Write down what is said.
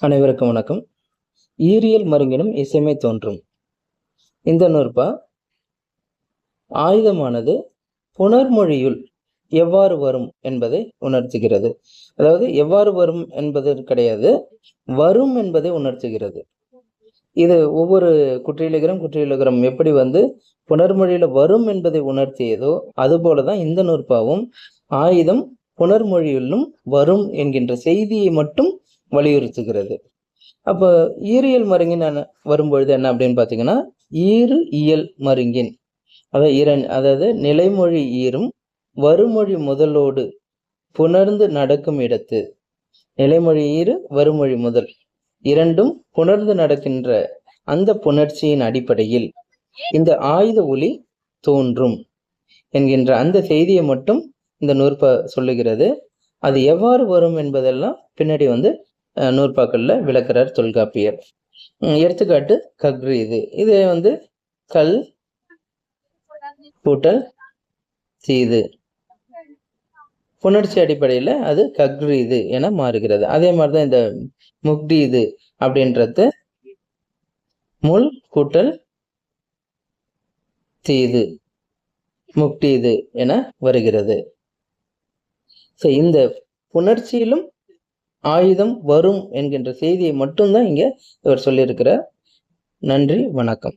அனைவருக்கும் வணக்கம். ஈரியல் மருங்கினும் இசைமை தோன்றும். இந்த நூற்பா ஆயுதமானது புணர்மொழியுள் எவ்வாறு வரும் என்பதை உணர்த்துகிறது. அதாவது எவ்வாறு வரும் என்பது கிடையாது, வரும் என்பதை உணர்த்துகிறது. இது ஒவ்வொரு குற்றியலுகரம் எப்படி புணர்மொழியில வரும் என்பதை உணர்த்தியதோ அதுபோலதான் இந்த நூற்பாவும் ஆயுதம் புணர்மொழியிலும் வரும் என்கின்ற செய்தியை மட்டும் வலியுறுத்துகிறது. அப்போ ஈரியல் மருங்கின் வரும்பொழுது என்ன அப்படின்னு பார்த்தீங்கன்னா, ஈறு இயல் மருங்கின் அதாவது நிலைமொழி ஈரும் வருமொழி முதலோடு புணர்ந்து நடக்கும் இடத்து, நிலைமொழி ஈறு வருமொழி முதல் இரண்டும் புணர்ந்து நடக்கின்ற அந்த புணர்ச்சியின் அடிப்படையில் இந்த ஆயுத ஒலி தோன்றும் என்கின்ற அந்த செய்தியை மட்டும் இந்த நூற்பா சொல்லுகிறது. அது எவ்வாறு வரும் என்பதெல்லாம் பின்னாடி நூற்பாக்கள்ல விளக்குறார் தொல்காப்பியர். எடுத்துக்காட்டு கக்ரு. இது கல் கூட்டல் தீது புணர்ச்சி அடிப்படையில் அது கக்ரு இது என மாறுகிறது. அதே மாதிரிதான் இந்த முக்டி இது அப்படின்றது முள் கூட்டல் தீது முக்டி இது என வருகிறது. இந்த புணர்ச்சியிலும் ஆயுதம் வரும் என்கின்ற செய்தியை மட்டும்தான் இங்க இவர் சொல்லியிருக்கிறார். நன்றி, வணக்கம்.